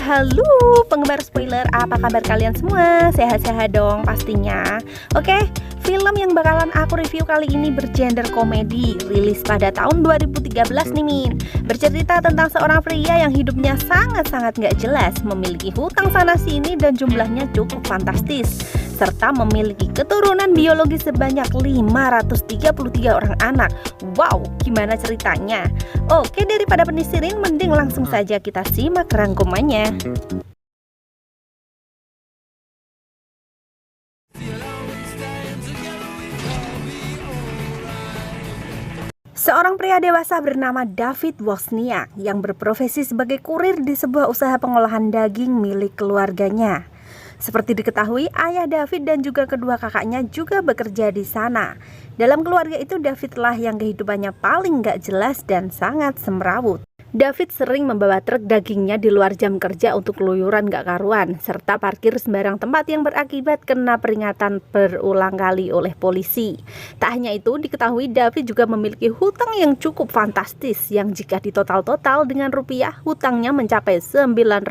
Halo penggemar spoiler, apa kabar kalian semua? Sehat-sehat dong pastinya. Oke, film yang bakalan aku review kali ini bergenre komedi, rilis pada tahun 2013 nih Min. Bercerita tentang seorang pria yang hidupnya sangat-sangat gak jelas, memiliki hutang sana sini dan jumlahnya cukup fantastis, serta memiliki keturunan biologi sebanyak 533 orang anak. Wow, gimana ceritanya? Oke, daripada penisirin, mending langsung saja kita simak rangkumannya. Seorang pria dewasa bernama David Wozniak yang berprofesi sebagai kurir di sebuah usaha pengolahan daging milik keluarganya. Seperti diketahui, ayah David dan juga kedua kakaknya juga bekerja di sana. Dalam keluarga itu, Davidlah yang kehidupannya paling gak jelas dan sangat semrawut. David sering membawa truk dagingnya di luar jam kerja untuk keluyuran gak karuan, serta parkir sembarang tempat yang berakibat kena peringatan berulang kali oleh polisi. Tak hanya itu, diketahui David juga memiliki hutang yang cukup fantastis, yang jika ditotal-total dengan rupiah, hutangnya mencapai 918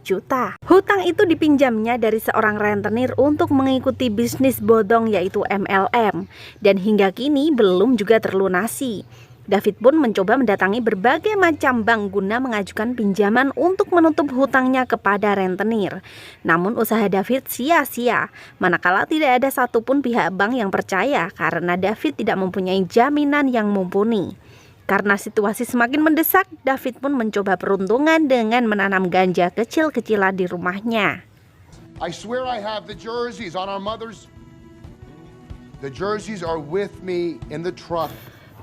juta. Hutang itu dipinjamnya dari seorang rentenir untuk mengikuti bisnis bodong yaitu MLM, dan hingga kini belum juga terlunasi. David pun mencoba mendatangi berbagai macam bank guna mengajukan pinjaman untuk menutup hutangnya kepada rentenir. Namun usaha David sia-sia, manakala tidak ada satupun pihak bank yang percaya karena David tidak mempunyai jaminan yang mumpuni. Karena situasi semakin mendesak, David pun mencoba peruntungan dengan menanam ganja kecil-kecilan di rumahnya. I swear I have the jerseys on our mothers. The jerseys are with me in the truck.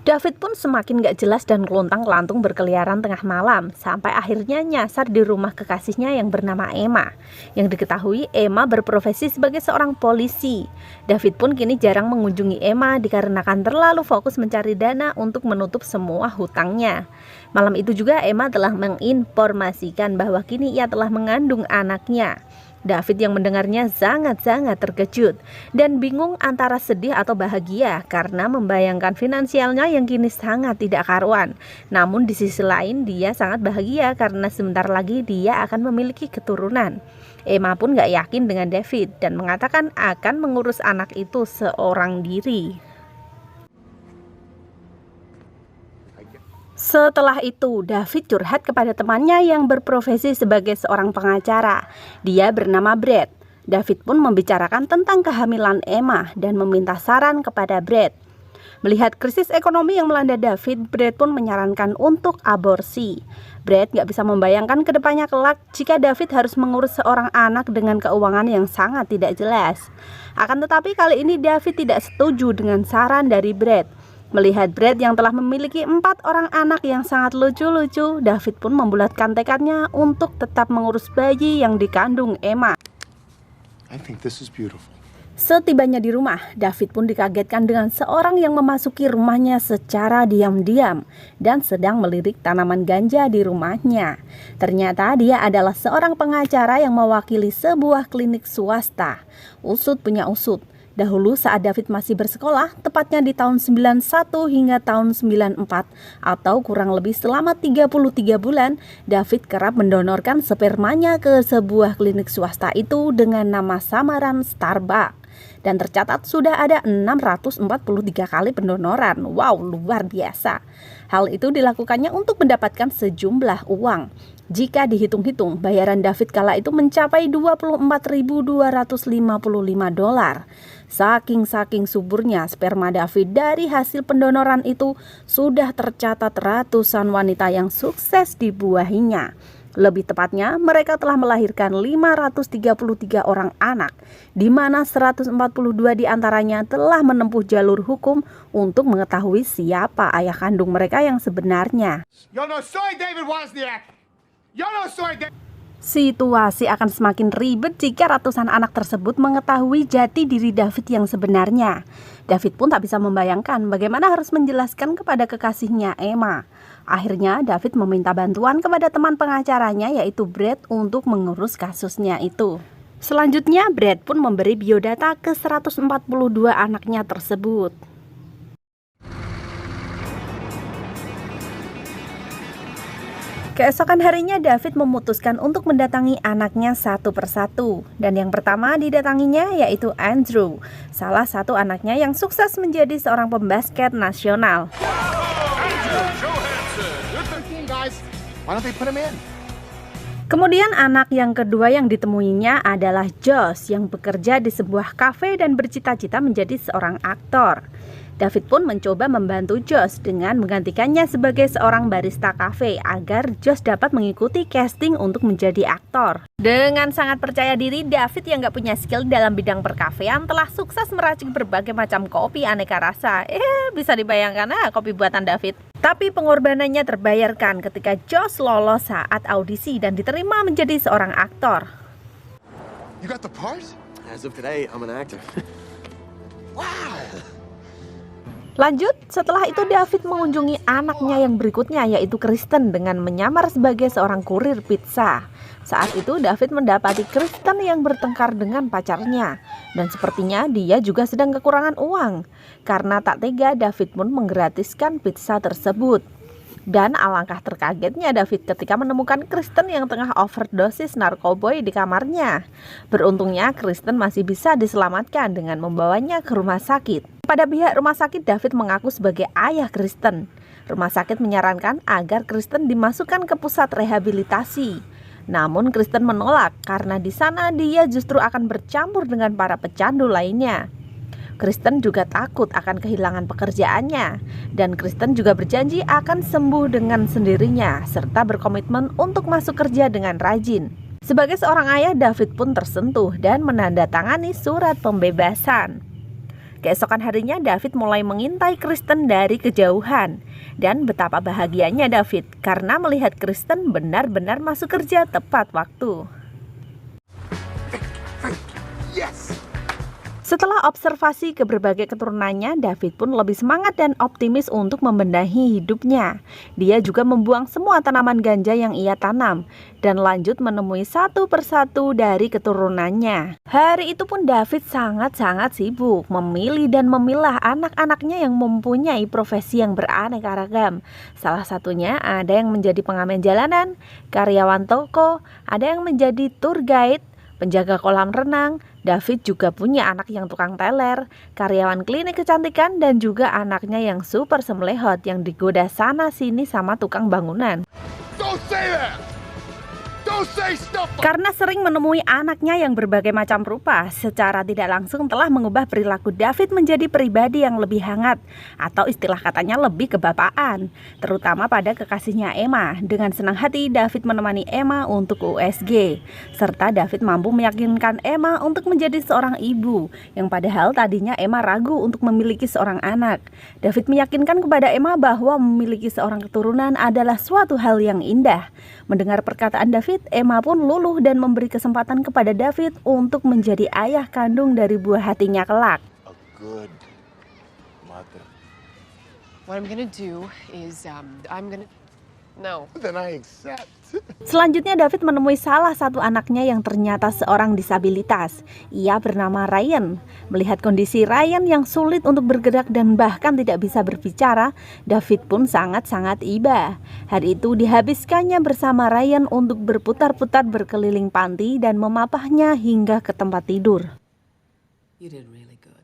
David pun semakin gak jelas dan kelontang-kelantung berkeliaran tengah malam, sampai akhirnya nyasar di rumah kekasihnya yang bernama Emma. Yang diketahui Emma berprofesi sebagai seorang polisi. David pun kini jarang mengunjungi Emma dikarenakan terlalu fokus mencari dana untuk menutup semua hutangnya. Malam itu juga Emma telah menginformasikan bahwa kini ia telah mengandung anaknya. David yang mendengarnya sangat-sangat terkejut dan bingung antara sedih atau bahagia karena membayangkan finansialnya yang kini sangat tidak karuan. Namun di sisi lain dia sangat bahagia karena sebentar lagi dia akan memiliki keturunan. Emma pun gak yakin dengan David dan mengatakan akan mengurus anak itu seorang diri. Setelah itu, David curhat kepada temannya yang berprofesi sebagai seorang pengacara. Dia bernama Brad. David pun membicarakan tentang kehamilan Emma dan meminta saran kepada Brad. Melihat krisis ekonomi yang melanda David, Brad pun menyarankan untuk aborsi. Brad gak bisa membayangkan kedepannya kelak jika David harus mengurus seorang anak dengan keuangan yang sangat tidak jelas. Akan tetapi kali ini David tidak setuju dengan saran dari Brad. Melihat Brad yang telah memiliki 4 orang anak yang sangat lucu-lucu, David pun membulatkan tekadnya untuk tetap mengurus bayi yang dikandung Emma. I think this is beautiful. Setibanya di rumah, David pun dikagetkan dengan seorang yang memasuki rumahnya secara diam-diam dan sedang melirik tanaman ganja di rumahnya. Ternyata dia adalah seorang pengacara yang mewakili sebuah klinik swasta. Usut punya usut. Dahulu saat David masih bersekolah, tepatnya di tahun 91 hingga tahun 94 atau kurang lebih selama 33 bulan, David kerap mendonorkan spermanya ke sebuah klinik swasta itu dengan nama samaran Starbuck. Dan tercatat sudah ada 643 kali pendonoran. Wow, luar biasa. Hal itu dilakukannya untuk mendapatkan sejumlah uang. Jika dihitung-hitung, bayaran David kala itu mencapai 24.255 dolar. Saking suburnya sperma David dari hasil pendonoran itu sudah tercatat ratusan wanita yang sukses dibuahinya. Lebih tepatnya, mereka telah melahirkan 533 orang anak, di mana 142 diantaranya telah menempuh jalur hukum untuk mengetahui siapa ayah kandung mereka yang sebenarnya. Situasi akan semakin ribet jika ratusan anak tersebut mengetahui jati diri David yang sebenarnya. David pun tak bisa membayangkan bagaimana harus menjelaskan kepada kekasihnya Emma. Akhirnya David meminta bantuan kepada teman pengacaranya yaitu Brad untuk mengurus kasusnya itu. Selanjutnya Brad pun memberi biodata ke 142 anaknya tersebut. Keesokan harinya David memutuskan untuk mendatangi anaknya satu persatu. Dan yang pertama didatanginya yaitu Andrew, salah satu anaknya yang sukses menjadi seorang pembasket nasional. Why don't they put him in? Kemudian anak yang kedua yang ditemuinya adalah Josh yang bekerja di sebuah kafe dan bercita-cita menjadi seorang aktor. David pun mencoba membantu Josh dengan menggantikannya sebagai seorang barista kafe agar Josh dapat mengikuti casting untuk menjadi aktor. Dengan sangat percaya diri, David yang gak punya skill dalam bidang perkafean telah sukses meracik berbagai macam kopi aneka rasa. Bisa dibayangkan kopi buatan David. Tapi pengorbanannya terbayarkan ketika Josh lolos saat audisi dan diterima menjadi seorang aktor. You got the part? As of today, I'm an actor. Wow. Lanjut, setelah itu David mengunjungi anaknya yang berikutnya yaitu Kristen dengan menyamar sebagai seorang kurir pizza. Saat itu David mendapati Kristen yang bertengkar dengan pacarnya dan sepertinya dia juga sedang kekurangan uang. Karena tak tega, David pun menggratiskan pizza tersebut. Dan alangkah terkagetnya David ketika menemukan Kristen yang tengah overdosis narkoboy di kamarnya. Beruntungnya Kristen masih bisa diselamatkan dengan membawanya ke rumah sakit. Pada pihak rumah sakit, David mengaku sebagai ayah Kristen. Rumah sakit menyarankan agar Kristen dimasukkan ke pusat rehabilitasi. Namun Kristen menolak karena di sana dia justru akan bercampur dengan para pecandu lainnya. Kristen juga takut akan kehilangan pekerjaannya, dan Kristen juga berjanji akan sembuh dengan sendirinya, serta berkomitmen untuk masuk kerja dengan rajin. Sebagai seorang ayah, David pun tersentuh dan menandatangani surat pembebasan. Keesokan harinya David mulai mengintai Kristen dari kejauhan, dan betapa bahagianya David karena melihat Kristen benar-benar masuk kerja tepat waktu. Yes. Setelah observasi ke berbagai keturunannya, David pun lebih semangat dan optimis untuk membenahi hidupnya. Dia juga membuang semua tanaman ganja yang ia tanam dan lanjut menemui satu persatu dari keturunannya. Hari itu pun David sangat-sangat sibuk memilih dan memilah anak-anaknya yang mempunyai profesi yang beraneka ragam. Salah satunya ada yang menjadi pengamen jalanan, karyawan toko, ada yang menjadi tour guide, penjaga kolam renang. David juga punya anak yang tukang teler, karyawan klinik kecantikan, dan juga anaknya yang super semlehot yang digoda sana sini sama tukang bangunan. Don't say that. Don't say stuff. Karena sering menemui anaknya yang berbagai macam rupa, secara tidak langsung telah mengubah perilaku David menjadi pribadi yang lebih hangat, atau istilah katanya lebih kebapaan, terutama pada kekasihnya Emma. Dengan senang hati David menemani Emma untuk USG, serta David mampu meyakinkan Emma untuk menjadi seorang ibu, yang padahal tadinya Emma ragu untuk memiliki seorang anak. David meyakinkan kepada Emma bahwa memiliki seorang keturunan adalah suatu hal yang indah. Mendengar perkataan David, Emma pun luluh dan memberi kesempatan kepada David untuk menjadi ayah kandung dari buah hatinya kelak. A good mother. What I'm gonna do is, no. Then I accept. Selanjutnya David menemui salah satu anaknya yang ternyata seorang disabilitas. Ia bernama Ryan. Melihat kondisi Ryan yang sulit untuk bergerak dan bahkan tidak bisa berbicara, David pun sangat-sangat iba. Hari itu dihabiskannya bersama Ryan untuk berputar-putar berkeliling panti dan memapahnya hingga ke tempat tidur. You did really good.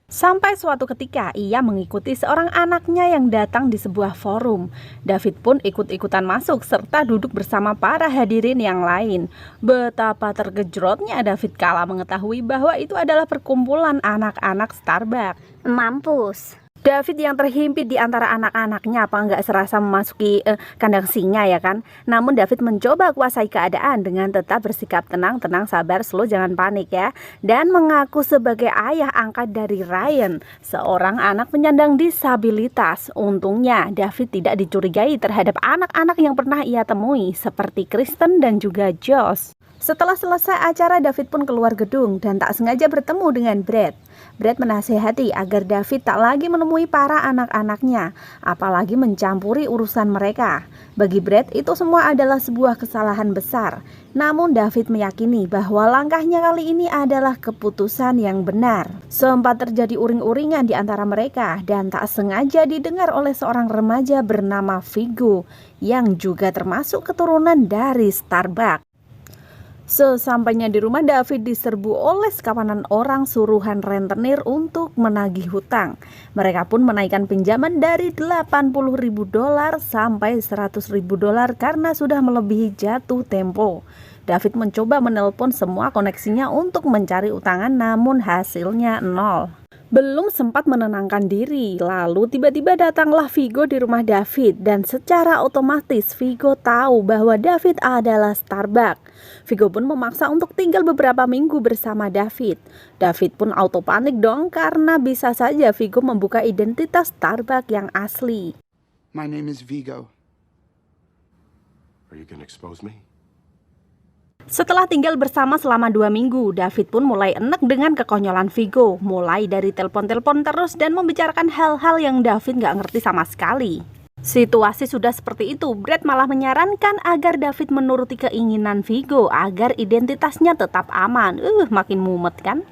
Sampai suatu ketika ia mengikuti seorang anaknya yang datang di sebuah forum. David pun ikut-ikutan masuk serta duduk bersama para hadirin yang lain. Betapa tergejrotnya David kala mengetahui bahwa itu adalah perkumpulan anak-anak Starbucks. Mampus. David yang terhimpit di antara anak-anaknya apa nggak serasa memasuki kandang singa ya kan. Namun David mencoba kuasai keadaan dengan tetap bersikap tenang, sabar, slow, jangan panik ya. Dan mengaku sebagai ayah angkat dari Ryan, seorang anak penyandang disabilitas. Untungnya David tidak dicurigai terhadap anak-anak yang pernah ia temui seperti Kristen dan juga Josh. Setelah selesai acara, David pun keluar gedung dan tak sengaja bertemu dengan Brad. Brad menasihati agar David tak lagi menemui para anak-anaknya, apalagi mencampuri urusan mereka. Bagi Brad, itu semua adalah sebuah kesalahan besar. Namun David meyakini bahwa langkahnya kali ini adalah keputusan yang benar. Sempat terjadi uring-uringan di antara mereka dan tak sengaja didengar oleh seorang remaja bernama Viggo yang juga termasuk keturunan dari Starbuck. Sesampainya di rumah, David diserbu oleh sekawanan orang suruhan rentenir untuk menagih hutang. Mereka pun menaikkan pinjaman dari $80.000 sampai $100.000 karena sudah melebihi jatuh tempo. David mencoba menelpon semua koneksinya untuk mencari utangan, namun hasilnya nol. Belum sempat menenangkan diri, lalu tiba-tiba datanglah Viggo di rumah David dan secara otomatis Viggo tahu bahwa David adalah Starbuck. Viggo pun memaksa untuk tinggal beberapa minggu bersama David. David pun auto panik dong karena bisa saja Viggo membuka identitas Starbuck yang asli. My name is Viggo. Are you gonna expose me? Setelah tinggal bersama selama 2 minggu, David pun mulai enek dengan kekonyolan Viggo, mulai dari telepon-telepon terus dan membicarakan hal-hal yang David gak ngerti sama sekali. Situasi sudah seperti itu, Brad malah menyarankan agar David menuruti keinginan Viggo agar identitasnya tetap aman. Makin mumet kan?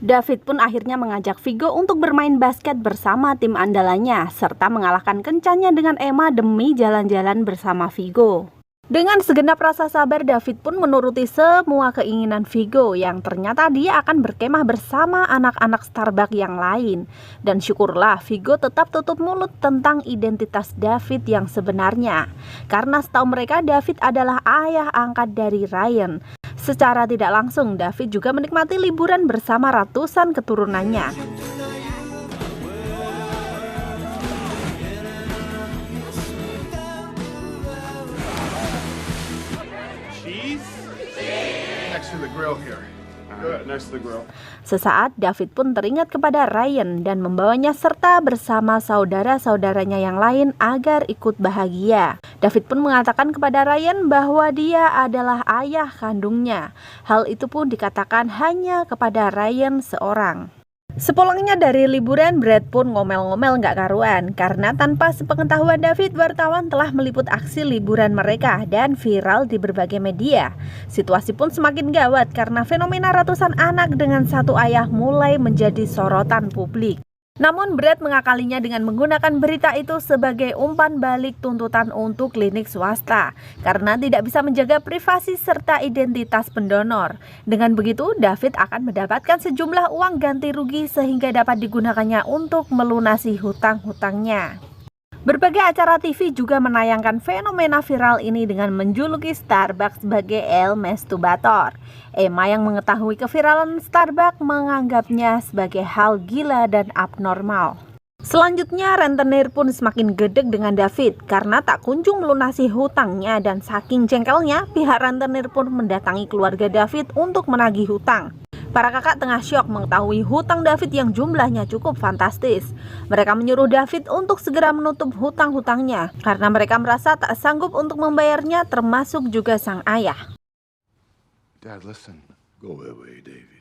David pun akhirnya mengajak Viggo untuk bermain basket bersama tim andalannya, serta mengalahkan kencannya dengan Emma demi jalan-jalan bersama Viggo. Dengan segenap rasa sabar, David pun menuruti semua keinginan Viggo yang ternyata dia akan berkemah bersama anak-anak Starbuck yang lain. Dan syukurlah Viggo tetap tutup mulut tentang identitas David yang sebenarnya. Karena setahu mereka David adalah ayah angkat dari Ryan. Secara tidak langsung, David juga menikmati liburan bersama ratusan keturunannya. Next to the grill here. Good, next to the grill. Sesaat David pun teringat kepada Ryan dan membawanya serta bersama saudara-saudaranya yang lain agar ikut bahagia. David pun mengatakan kepada Ryan bahwa dia adalah ayah kandungnya. Hal itu pun dikatakan hanya kepada Ryan seorang. Sepulangnya dari liburan, Brad pun ngomel-ngomel gak karuan karena tanpa sepengetahuan David, wartawan telah meliput aksi liburan mereka dan viral di berbagai media. Situasi pun semakin gawat karena fenomena ratusan anak dengan satu ayah mulai menjadi sorotan publik. Namun Brad mengakalinya dengan menggunakan berita itu sebagai umpan balik tuntutan untuk klinik swasta karena tidak bisa menjaga privasi serta identitas pendonor. Dengan begitu, David akan mendapatkan sejumlah uang ganti rugi sehingga dapat digunakannya untuk melunasi hutang-hutangnya. Berbagai acara TV juga menayangkan fenomena viral ini dengan menjuluki Starbucks sebagai El Masturbator. Emma yang mengetahui keviralan Starbucks menganggapnya sebagai hal gila dan abnormal. Selanjutnya, rentenir pun semakin gedek dengan David karena tak kunjung melunasi hutangnya dan saking jengkelnya, pihak rentenir pun mendatangi keluarga David untuk menagih hutang. Para kakak tengah syok mengetahui hutang David yang jumlahnya cukup fantastis. Mereka menyuruh David untuk segera menutup hutang-hutangnya karena mereka merasa tak sanggup untuk membayarnya, termasuk juga sang ayah. Dad, listen. Go away, David.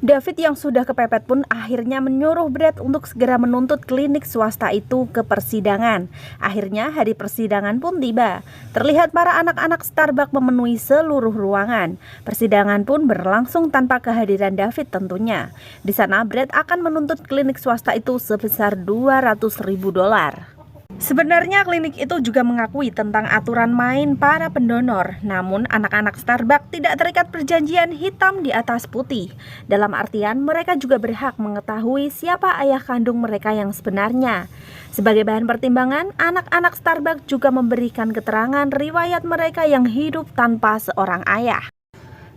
David yang sudah kepepet pun akhirnya menyuruh Brad untuk segera menuntut klinik swasta itu ke persidangan. Akhirnya hari persidangan pun tiba. Terlihat para anak-anak Starbuck memenuhi seluruh ruangan. Persidangan pun berlangsung tanpa kehadiran David tentunya. Di sana Brad akan menuntut klinik swasta itu sebesar $200.000. Sebenarnya klinik itu juga mengakui tentang aturan main para pendonor, namun anak-anak Starbuck tidak terikat perjanjian hitam di atas putih. Dalam artian mereka juga berhak mengetahui siapa ayah kandung mereka yang sebenarnya. Sebagai bahan pertimbangan, anak-anak Starbuck juga memberikan keterangan riwayat mereka yang hidup tanpa seorang ayah.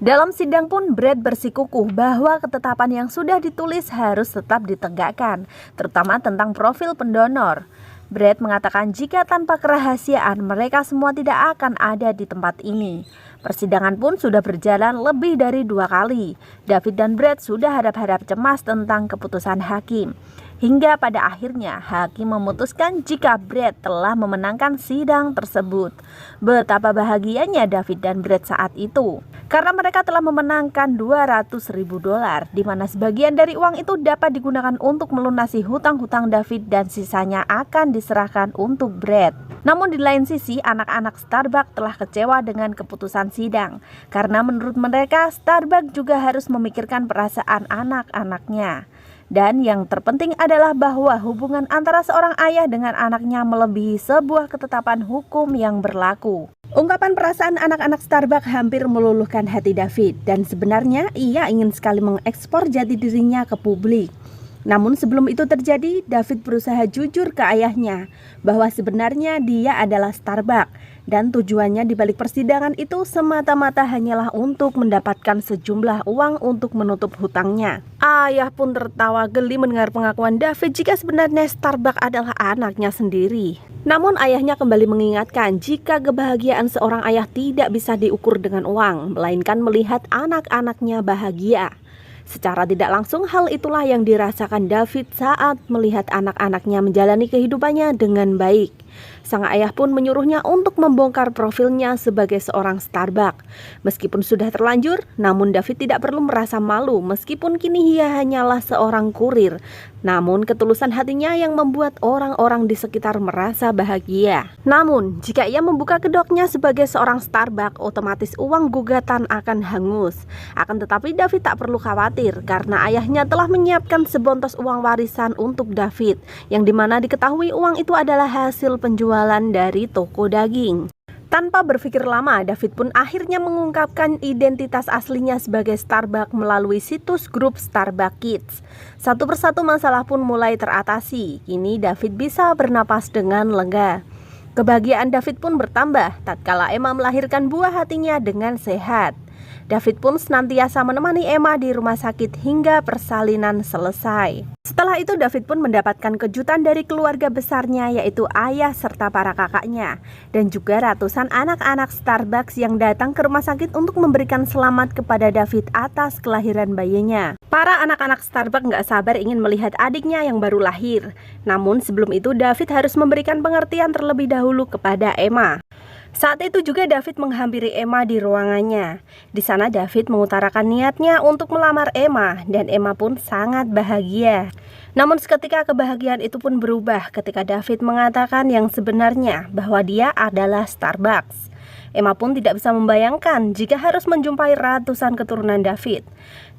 Dalam sidang pun Brad bersikukuh bahwa ketetapan yang sudah ditulis harus tetap ditegakkan, terutama tentang profil pendonor. Brad mengatakan jika tanpa kerahasiaan mereka semua tidak akan ada di tempat ini. Persidangan pun sudah berjalan lebih dari 2 kali. David dan Brad sudah hadap-hadap cemas tentang keputusan hakim. Hingga pada akhirnya hakim memutuskan jika Brad telah memenangkan sidang tersebut. Betapa bahagianya David dan Brad saat itu, karena mereka telah memenangkan $200.000, di mana sebagian dari uang itu dapat digunakan untuk melunasi hutang-hutang David dan sisanya akan diserahkan untuk Brad. Namun di lain sisi, anak-anak Starbuck telah kecewa dengan keputusan sidang, karena menurut mereka Starbuck juga harus memikirkan perasaan anak-anaknya. Dan yang terpenting adalah bahwa hubungan antara seorang ayah dengan anaknya melebihi sebuah ketetapan hukum yang berlaku. Ungkapan perasaan anak-anak Starbuck hampir meluluhkan hati David, dan sebenarnya ia ingin sekali mengekspor jati dirinya ke publik. Namun sebelum itu terjadi, David berusaha jujur ke ayahnya bahwa sebenarnya dia adalah Starbuck, dan tujuannya di balik persidangan itu semata-mata hanyalah untuk mendapatkan sejumlah uang untuk menutup hutangnya. Ayah pun tertawa geli mendengar pengakuan David jika sebenarnya Starbuck adalah anaknya sendiri. Namun ayahnya kembali mengingatkan jika kebahagiaan seorang ayah tidak bisa diukur dengan uang, melainkan melihat anak-anaknya bahagia. Secara tidak langsung, hal itulah yang dirasakan David saat melihat anak-anaknya menjalani kehidupannya dengan baik. Sang ayah pun menyuruhnya untuk membongkar profilnya sebagai seorang Starbuck. Meskipun sudah terlanjur, namun David tidak perlu merasa malu meskipun kini ia hanyalah seorang kurir. Namun ketulusan hatinya yang membuat orang-orang di sekitar merasa bahagia. Namun jika ia membuka kedoknya sebagai seorang Starbuck, otomatis uang gugatan akan hangus. Akan tetapi David tak perlu khawatir karena ayahnya telah menyiapkan sebontos uang warisan untuk David, yang dimana diketahui uang itu adalah hasil penjualan dari toko daging. Tanpa berpikir lama, David pun akhirnya mengungkapkan identitas aslinya sebagai Starbuck melalui situs grup Starbuck Kids. Satu persatu masalah pun mulai teratasi. Kini David bisa bernapas dengan lega. Kebahagiaan David pun bertambah tatkala Emma melahirkan buah hatinya dengan sehat. David pun senantiasa menemani Emma di rumah sakit hingga persalinan selesai. Setelah itu David pun mendapatkan kejutan dari keluarga besarnya, yaitu ayah serta para kakaknya, dan juga ratusan anak-anak Starbucks yang datang ke rumah sakit untuk memberikan selamat kepada David atas kelahiran bayinya. Para anak-anak Starbucks nggak sabar ingin melihat adiknya yang baru lahir. Namun sebelum itu David harus memberikan pengertian terlebih dahulu kepada Emma. Saat itu juga David menghampiri Emma di ruangannya. Di sana David mengutarakan niatnya untuk melamar Emma, dan Emma pun sangat bahagia. Namun seketika kebahagiaan itu pun berubah ketika David mengatakan yang sebenarnya bahwa dia adalah Starbucks. Emma pun tidak bisa membayangkan jika harus menjumpai ratusan keturunan David.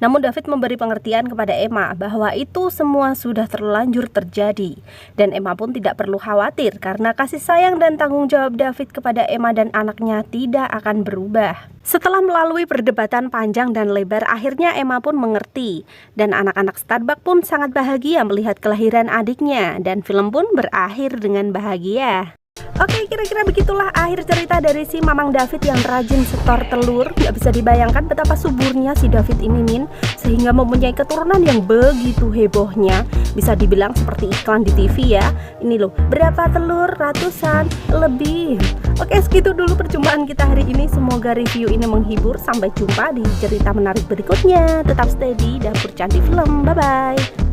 Namun David memberi pengertian kepada Emma bahwa itu semua sudah terlanjur terjadi, dan Emma pun tidak perlu khawatir karena kasih sayang dan tanggung jawab David kepada Emma dan anaknya tidak akan berubah. Setelah melalui perdebatan panjang dan lebar, akhirnya Emma pun mengerti, dan anak-anak Starbuck pun sangat bahagia melihat kelahiran adiknya, dan film pun berakhir dengan bahagia. Oke, kira-kira begitulah akhir cerita dari si Mamang David yang rajin setor telur. Gak bisa dibayangkan betapa suburnya si David ini, Min, sehingga mempunyai keturunan yang begitu hebohnya. Bisa dibilang seperti iklan di TV ya. Ini loh, berapa telur? Ratusan, lebih. Oke, segitu dulu perjumpaan kita hari ini. Semoga review ini menghibur. Sampai jumpa di cerita menarik berikutnya. Tetap stay di Dapur Cantik Film. Bye-bye.